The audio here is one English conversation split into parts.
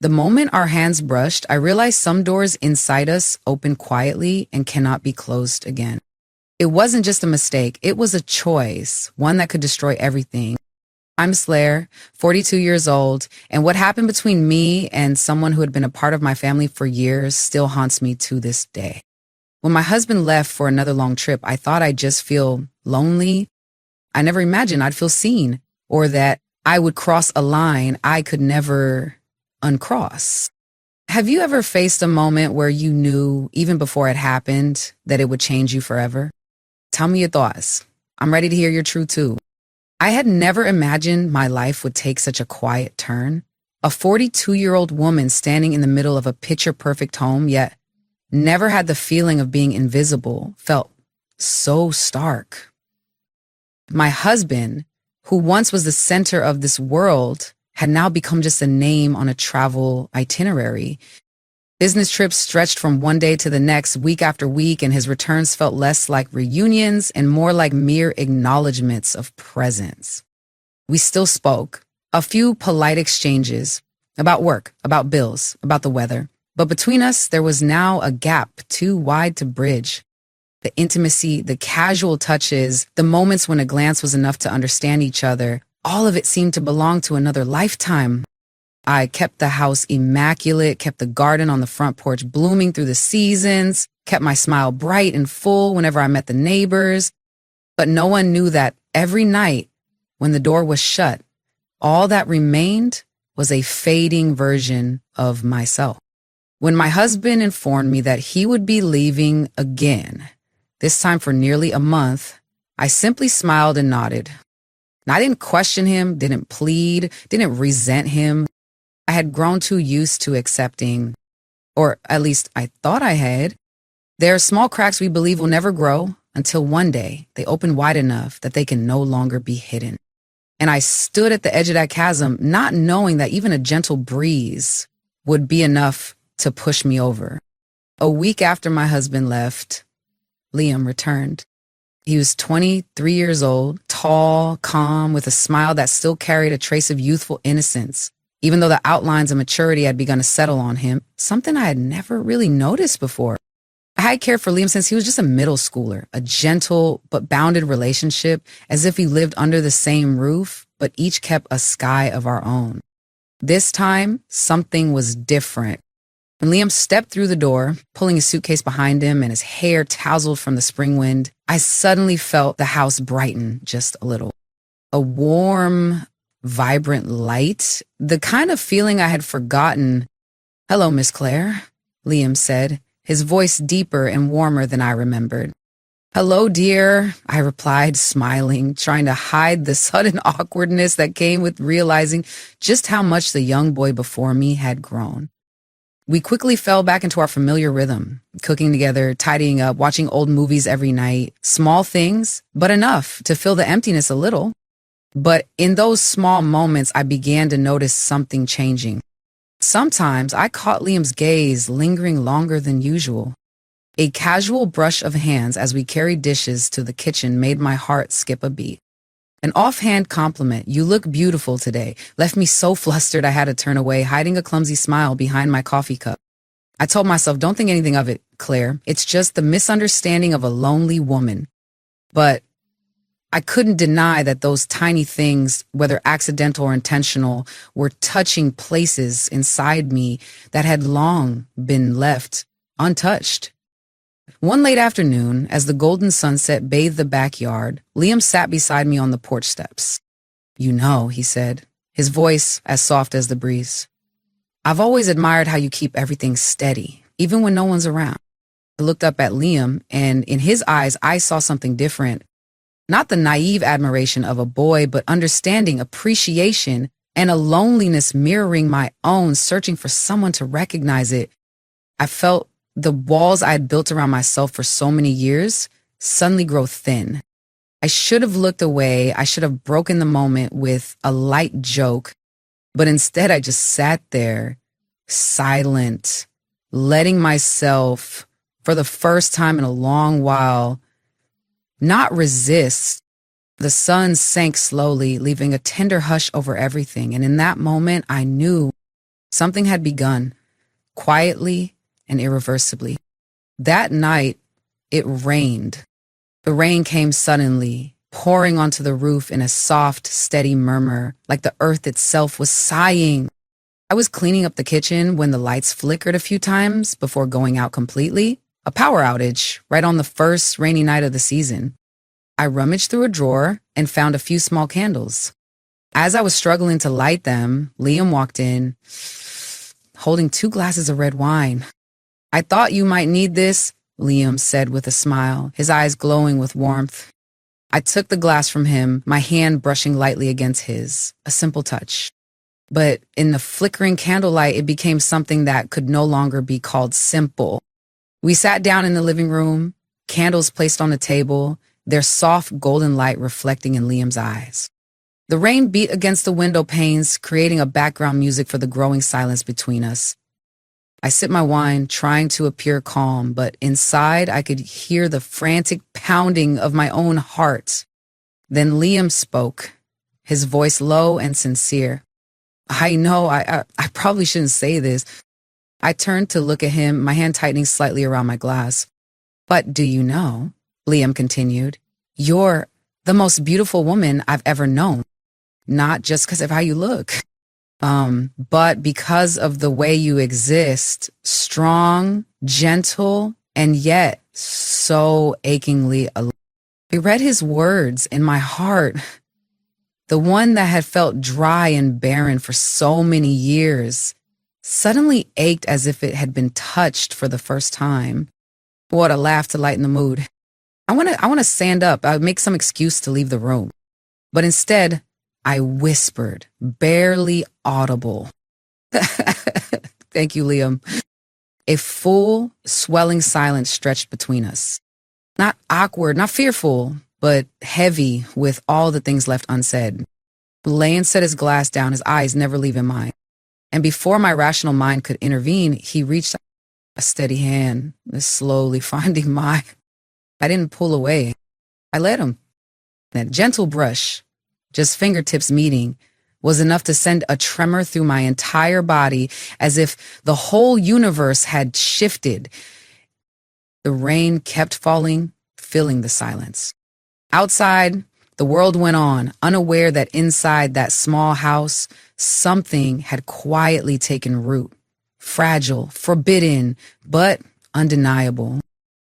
The moment our hands brushed, I realized some doors inside us open quietly and cannot be closed again. It wasn't just a mistake, it was a choice, one that could destroy everything. I'm Slayer, 42 years old, and what happened between me and someone who had been a part of my family for years still haunts me to this day. When my husband left for another long trip, I thought I'd just feel lonely. I never imagined I'd feel seen, or that I would cross a line I could never uncross. Have you ever faced a moment where you knew, even before it happened, that it would change you forever? Tell me your thoughts. I'm ready to hear your truth too. I had never imagined my life would take such a quiet turn. A 42-year-old woman standing in the middle of a picture-perfect home, yet never had the feeling of being invisible, felt so stark. My husband, who once was the center of this world, had now become just a name on a travel itinerary. Business trips stretched from one day to the next, week after week, and his returns felt less like reunions and more like mere acknowledgments of presence. We still spoke, a few polite exchanges about work, about bills, about the weather. But between us, there was now a gap too wide to bridge. The intimacy, the casual touches, the moments when a glance was enough to understand each other, all of it seemed to belong to another lifetime. I kept the house immaculate, kept the garden on the front porch blooming through the seasons, kept my smile bright and full whenever I met the neighbors. But no one knew that every night when the door was shut, all that remained was a fading version of myself. When my husband informed me that he would be leaving again, this time for nearly a month, I simply smiled and nodded. I didn't question him, didn't plead, didn't resent him. I had grown too used to accepting, or at least I thought I had. There are small cracks we believe will never grow until one day they open wide enough that they can no longer be hidden. And I stood at the edge of that chasm, not knowing that even a gentle breeze would be enough to push me over. A week after my husband left, Liam returned. He was 23 years old, tall, calm, with a smile that still carried a trace of youthful innocence. Even though the outlines of maturity had begun to settle on him, something I had never really noticed before. I had cared for Liam since he was just a middle schooler, a gentle but bounded relationship, as if we lived under the same roof, but each kept a sky of our own. This time, something was different. When Liam stepped through the door, pulling his suitcase behind him and his hair tousled from the spring wind, I suddenly felt the house brighten just a little. A warm, vibrant light, the kind of feeling I had forgotten. "Hello, Miss Claire," Liam said, his voice deeper and warmer than I remembered. "Hello, dear," I replied, smiling, trying to hide the sudden awkwardness that came with realizing just how much the young boy before me had grown. We quickly fell back into our familiar rhythm, cooking together, tidying up, watching old movies every night. Small things, but enough to fill the emptiness a little. But in those small moments, I began to notice something changing. Sometimes I caught Liam's gaze lingering longer than usual. A casual brush of hands as we carried dishes to the kitchen made my heart skip a beat. An offhand compliment, "You look beautiful today," left me so flustered I had to turn away, hiding a clumsy smile behind my coffee cup. I told myself, "Don't think anything of it, Claire. It's just the misunderstanding of a lonely woman." But I couldn't deny that those tiny things, whether accidental or intentional, were touching places inside me that had long been left untouched. One late afternoon, as the golden sunset bathed the backyard, Liam sat beside me on the porch steps. "You know," he said, his voice as soft as the breeze, "I've always admired how you keep everything steady, even when no one's around." I looked up at Liam, and in his eyes, I saw something different. Not the naive admiration of a boy, but understanding, appreciation, and a loneliness mirroring my own, searching for someone to recognize it. I felt the walls I had built around myself for so many years suddenly grow thin. I should have looked away. I should have broken the moment with a light joke, but instead I just sat there, silent, letting myself, for the first time in a long while, not resist. The sun sank slowly, leaving a tender hush over everything, and in that moment I knew Something had begun, quietly and irreversibly. That night, it rained. The rain came suddenly, pouring onto the roof in a soft, steady murmur, like the earth itself was sighing. I was cleaning up the kitchen when the lights flickered a few times before going out completely. A power outage, right on the first rainy night of the season. I rummaged through a drawer and found a few small candles. As I was struggling to light them, Liam walked in, holding 2 glasses of red wine. "I thought you might need this," Liam said with a smile, his eyes glowing with warmth. I took the glass from him, my hand brushing lightly against his, a simple touch. But in the flickering candlelight, it became something that could no longer be called simple. We sat down in the living room, candles placed on the table, their soft golden light reflecting in Liam's eyes. The rain beat against the window panes, creating a background music for the growing silence between us. I sipped my wine, trying to appear calm, but inside I could hear the frantic pounding of my own heart. Then Liam spoke, his voice low and sincere. "I know, I probably shouldn't say this." I turned to look at him, my hand tightening slightly around my glass. "But do you know," Liam continued, "you're the most beautiful woman I've ever known. Not just because of how you look, but because of the way you exist, strong, gentle, and yet so achingly alive." I read his words in my heart. The one that had felt dry and barren for so many years suddenly ached as if it had been touched for the first time. What a laugh to lighten the mood. I want to stand up. I would make some excuse to leave the room. But instead, I whispered, barely audible. "Thank you, Liam." A full, swelling silence stretched between us. Not awkward, not fearful, but heavy with all the things left unsaid. Liam set his glass down, his eyes never leaving mine. And before my rational mind could intervene, he reached a steady hand, slowly finding mine. I didn't pull away. I let him. That gentle brush, just fingertips meeting, was enough to send a tremor through my entire body, as if the whole universe had shifted. The rain kept falling, filling the silence. Outside, the world went on, unaware that inside that small house, something had quietly taken root. Fragile, forbidden, but undeniable.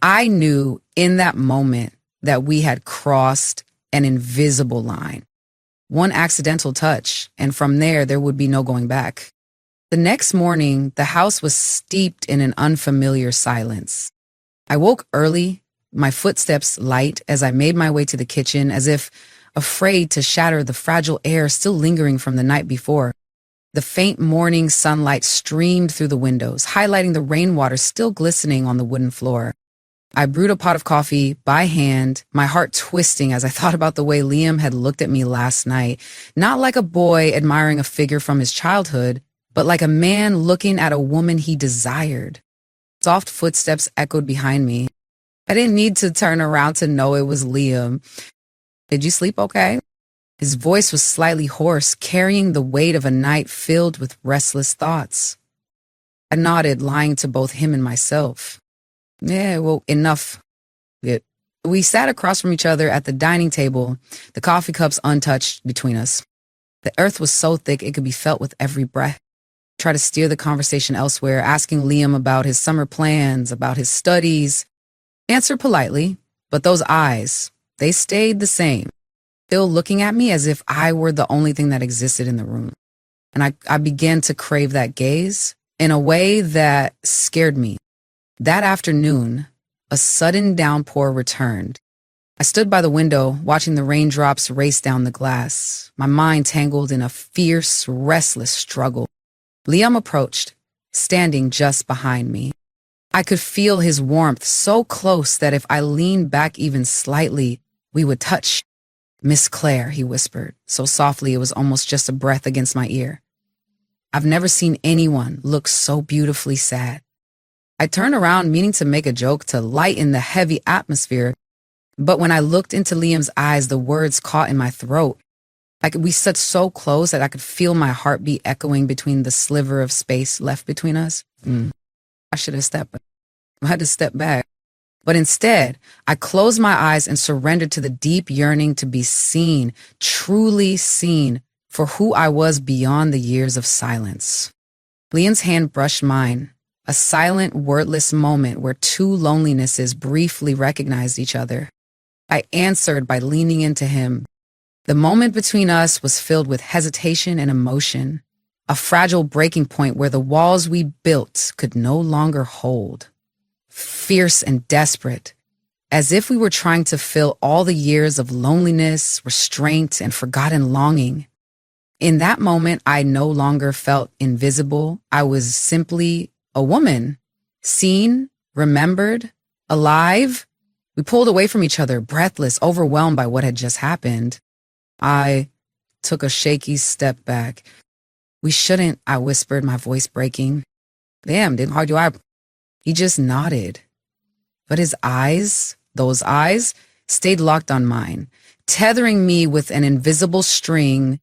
I knew in that moment that we had crossed an invisible line. One accidental touch, and from there would be no going back. The next morning, the house was steeped in an unfamiliar silence. I woke early, my footsteps light as I made my way to the kitchen, as if afraid to shatter the fragile air still lingering from the night before. The faint morning sunlight streamed through the windows, highlighting the rainwater still glistening on the wooden floor. I brewed a pot of coffee by hand, my heart twisting as I thought about the way Liam had looked at me last night, not like a boy admiring a figure from his childhood, but like a man looking at a woman he desired. Soft footsteps echoed behind me. I didn't need to turn around to know it was Liam. "Did you sleep okay?" His voice was slightly hoarse, carrying the weight of a night filled with restless thoughts. I nodded, lying to both him and myself. "Yeah, well, enough." We sat across from each other at the dining table, the coffee cups untouched between us. The earth was so thick it could be felt with every breath. I tried to steer the conversation elsewhere, asking Liam about his summer plans, about his studies. Answered politely, but those eyes, they stayed the same, still looking at me as if I were the only thing that existed in the room. And I began to crave that gaze in a way that scared me. That afternoon, a sudden downpour returned. I stood by the window, watching the raindrops race down the glass, my mind tangled in a fierce, restless struggle. Liam approached, standing just behind me. I could feel his warmth so close that if I leaned back even slightly, we would touch. "Miss Claire," he whispered, so softly it was almost just a breath against my ear. I've never seen anyone look so beautifully sad. I turned around, meaning to make a joke to lighten the heavy atmosphere, but when I looked into Liam's eyes, the words caught in my throat. Like we sat so close that I could feel my heartbeat echoing between the sliver of space left between us. I should have I had to step back. But instead, I closed my eyes and surrendered to the deep yearning to be seen, truly seen, for who I was beyond the years of silence. Liam's hand brushed mine, a silent, wordless moment where two lonelinesses briefly recognized each other. I answered by leaning into him. The moment between us was filled with hesitation and emotion, a fragile breaking point where the walls we built could no longer hold. Fierce and desperate, as if we were trying to fill all the years of loneliness, restraint, and forgotten longing. In that moment, I no longer felt invisible. I was simply a woman, seen, remembered, alive. We pulled away from each other, breathless, overwhelmed by what had just happened. I took a shaky step back. We shouldn't, I whispered, my voice breaking. Damn, didn't hard you I. He just nodded. But his eyes, those eyes, stayed locked on mine, tethering me with an invisible string.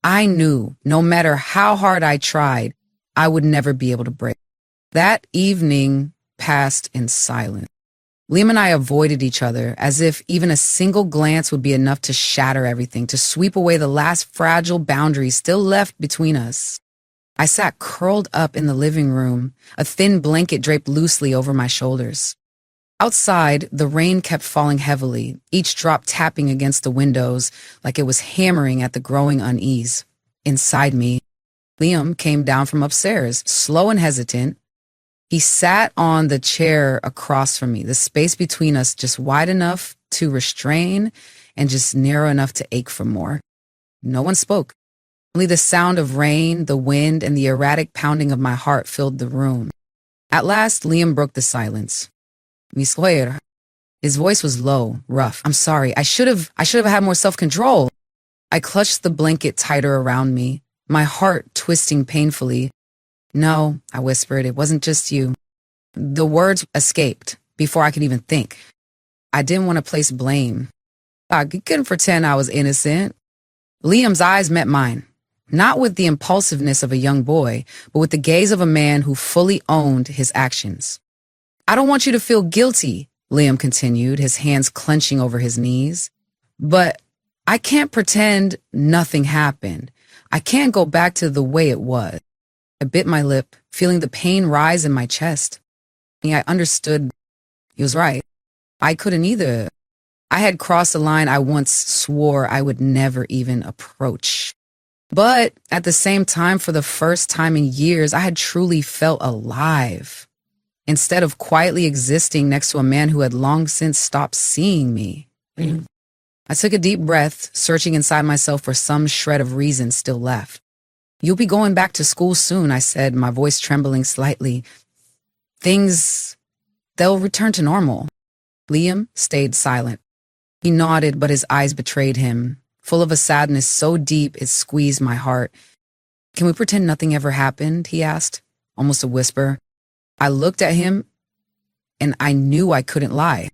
I knew no matter how hard I tried, I would never be able to break. That evening passed in silence. Liam and I avoided each other as if even a single glance would be enough to shatter everything, to sweep away the last fragile boundaries still left between us. I sat curled up in the living room, a thin blanket draped loosely over my shoulders. Outside, the rain kept falling heavily, each drop tapping against the windows like it was hammering at the growing unease. Inside me, Liam came down from upstairs, slow and hesitant. He sat on the chair across from me, the space between us just wide enough to restrain and just narrow enough to ache for more. No one spoke. Only the sound of rain, the wind, and the erratic pounding of my heart filled the room. At last, Liam broke the silence. Miss Hoyer. His voice was low, rough. I'm sorry. I should have had more self-control. I clutched the blanket tighter around me, my heart twisting painfully. No, I whispered, it wasn't just you. The words escaped before I could even think. I didn't want to place blame. I couldn't pretend I was innocent. Liam's eyes met mine. Not with the impulsiveness of a young boy, but with the gaze of a man who fully owned his actions. I don't want you to feel guilty, Liam continued, his hands clenching over his knees. But I can't pretend nothing happened. I can't go back to the way it was. I bit my lip, feeling the pain rise in my chest. I understood he was right. I couldn't either. I had crossed a line I once swore I would never even approach. But at the same time, for the first time in years, I had truly felt alive. Instead of quietly existing next to a man who had long since stopped seeing me. I took a deep breath, searching inside myself for some shred of reason still left. You'll be going back to school soon, I said, my voice trembling slightly. They'll return to normal. Liam stayed silent. He nodded, but his eyes betrayed him, full of a sadness so deep it squeezed my heart. Can we pretend nothing ever happened? He asked, almost a whisper. I looked at him, and I knew I couldn't lie.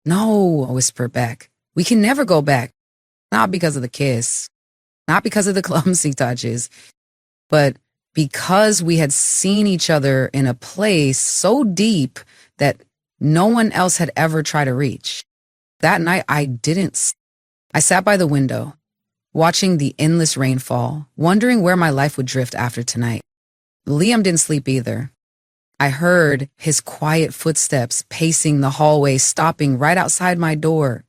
No, I whispered back. We can never go back. Not because of the kiss, not because of the clumsy touches, but because we had seen each other in a place so deep that no one else had ever tried to reach. That night, I didn't. I sat by the window, watching the endless rainfall, wondering where my life would drift after tonight. Liam didn't sleep either. I heard his quiet footsteps pacing the hallway, stopping right outside my door.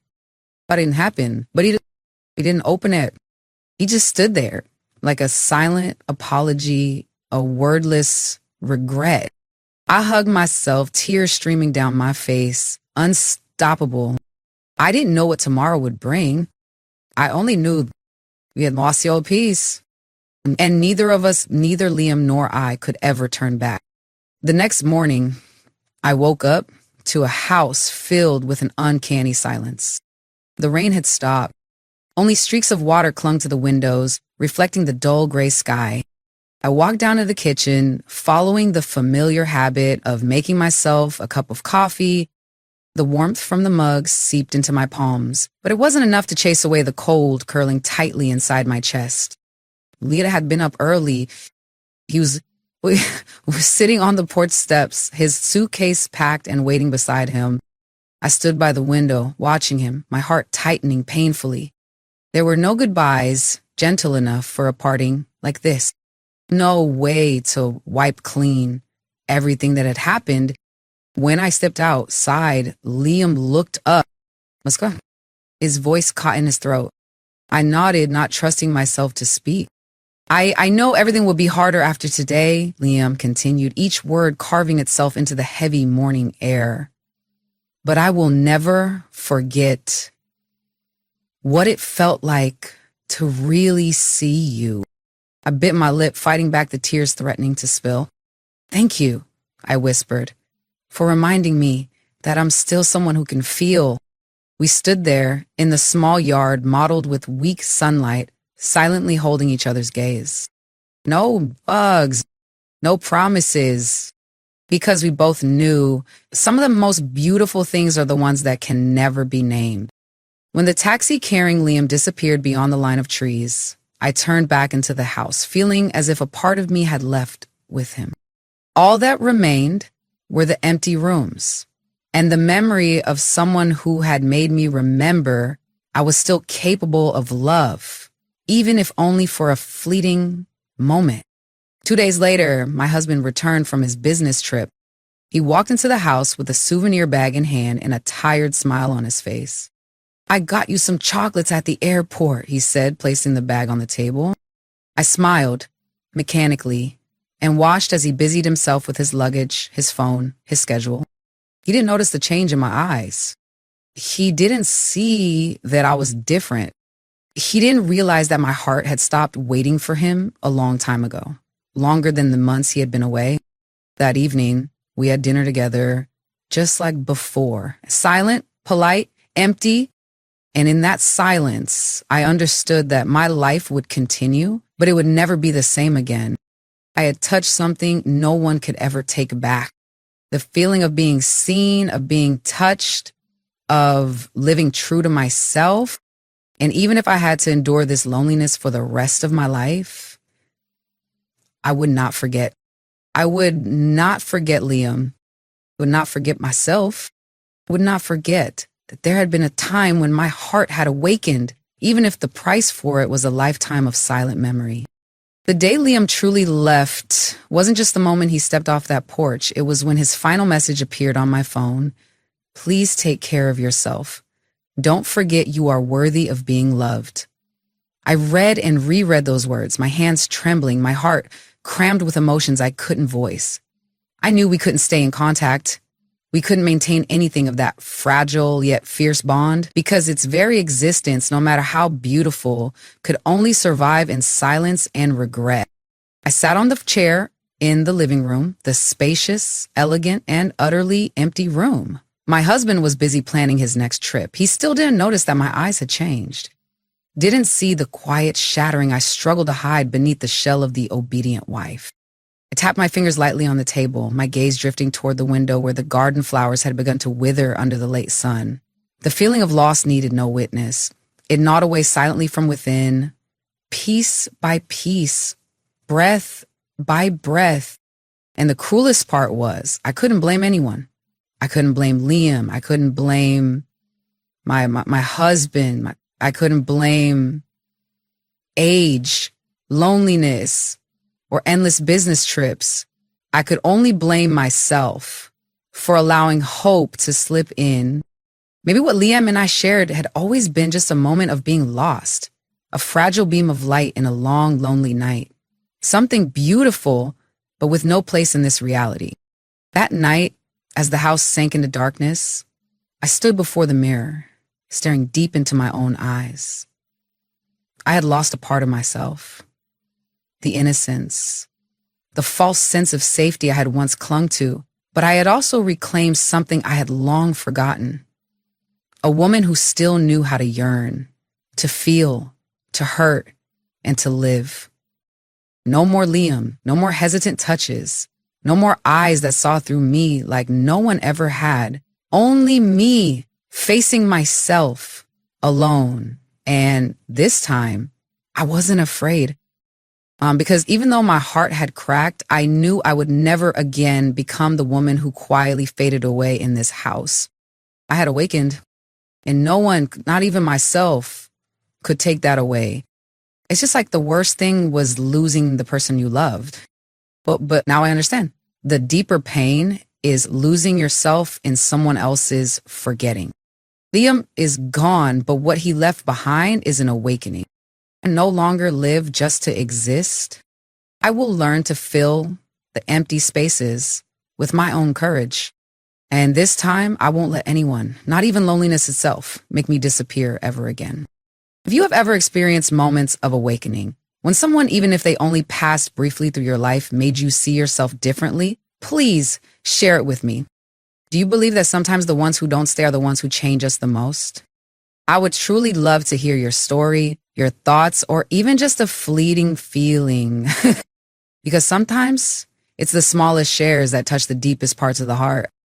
That didn't happen, but he didn't open it. He just stood there, like a silent apology, a wordless regret. I hugged myself, tears streaming down my face, unstoppable. I didn't know what tomorrow would bring. I only knew we had lost the old peace. And neither of us, neither Liam nor I, could ever turn back. The next morning, I woke up to a house filled with an uncanny silence. The rain had stopped. Only streaks of water clung to the windows, reflecting the dull gray sky. I walked down to the kitchen, following the familiar habit of making myself a cup of coffee. The warmth from the mug seeped into my palms, but it wasn't enough to chase away the cold curling tightly inside my chest. Lita had been up early. He was sitting on the porch steps, his suitcase packed and waiting beside him. I stood by the window, watching him, my heart tightening painfully. There were no goodbyes gentle enough for a parting like this. No way to wipe clean everything that had happened. When I stepped outside, Liam looked up. Let's go. His voice caught in his throat. I nodded, not trusting myself to speak. I know everything will be harder after today, Liam continued, each word carving itself into the heavy morning air. But I will never forget what it felt like to really see you. I bit my lip, fighting back the tears threatening to spill. Thank you, I whispered, for reminding me that I'm still someone who can feel. We stood there in the small yard mottled with weak sunlight, silently holding each other's gaze. No bugs, no promises, because we both knew some of the most beautiful things are the ones that can never be named. When the taxi carrying Liam disappeared beyond the line of trees, I turned back into the house, feeling as if a part of me had left with him. All that remained were the empty rooms and the memory of someone who had made me remember I was still capable of love, even if only for a fleeting moment. 2 days later, my husband returned from his business trip. He walked into the house with a souvenir bag in hand and a tired smile on his face. I got you some chocolates at the airport, he said, placing the bag on the table. I smiled, mechanically, and watched as he busied himself with his luggage, his phone, his schedule. He didn't notice the change in my eyes. He didn't see that I was different. He didn't realize that my heart had stopped waiting for him a long time ago, longer than the months he had been away. That evening, we had dinner together, just like before, silent, polite, empty. And in that silence, I understood that my life would continue, but it would never be the same again. I had touched something no one could ever take back. The feeling of being seen, of being touched, of living true to myself. And even if I had to endure this loneliness for the rest of my life, I would not forget. I would not forget Liam. I would not forget myself. I would not forget that there had been a time when my heart had awakened, even if the price for it was a lifetime of silent memory. The day Liam truly left wasn't just the moment he stepped off that porch. It was when his final message appeared on my phone. Please take care of yourself. Don't forget you are worthy of being loved. I read and reread those words, my hands trembling, my heart crammed with emotions I couldn't voice. I knew we couldn't stay in contact. We couldn't maintain anything of that fragile yet fierce bond because its very existence, no matter how beautiful, could only survive in silence and regret. I sat on the chair in the living room, the spacious, elegant, and utterly empty room. My husband was busy planning his next trip. He still didn't notice that my eyes had changed. Didn't see the quiet shattering I struggled to hide beneath the shell of the obedient wife. I tapped my fingers lightly on the table, my gaze drifting toward the window where the garden flowers had begun to wither under the late sun. The feeling of loss needed no witness. It gnawed away silently from within, piece by piece, breath by breath. And the cruelest part was, I couldn't blame anyone. I couldn't blame Liam. I couldn't blame my husband. I couldn't blame age, loneliness, or endless business trips. I could only blame myself for allowing hope to slip in. Maybe what Liam and I shared had always been just a moment of being lost, a fragile beam of light in a long, lonely night. Something beautiful, but with no place in this reality. That night, as the house sank into darkness, I stood before the mirror, staring deep into my own eyes. I had lost a part of myself. The innocence, the false sense of safety I had once clung to, but I had also reclaimed something I had long forgotten. A woman who still knew how to yearn, to feel, to hurt, and to live. No more Liam, no more hesitant touches, no more eyes that saw through me like no one ever had, Only me facing myself alone. And this time I wasn't afraid. Because even though my heart had cracked, I knew I would never again become the woman who quietly faded away in this house. I had awakened, and no one, not even myself, could take that away. It's just like the worst thing was losing the person you loved. But now I understand. The deeper pain is losing yourself in someone else's forgetting. Liam is gone, but what he left behind is an awakening. I no longer live just to exist. I will learn to fill the empty spaces with my own courage. And this time, I won't let anyone, not even loneliness itself, make me disappear ever again. If you have ever experienced moments of awakening, when someone, even if they only passed briefly through your life, made you see yourself differently, please share it with me. Do you believe that sometimes the ones who don't stay are the ones who change us the most? I would truly love to hear your story, your thoughts, or even just a fleeting feeling. Because sometimes it's the smallest shares that touch the deepest parts of the heart.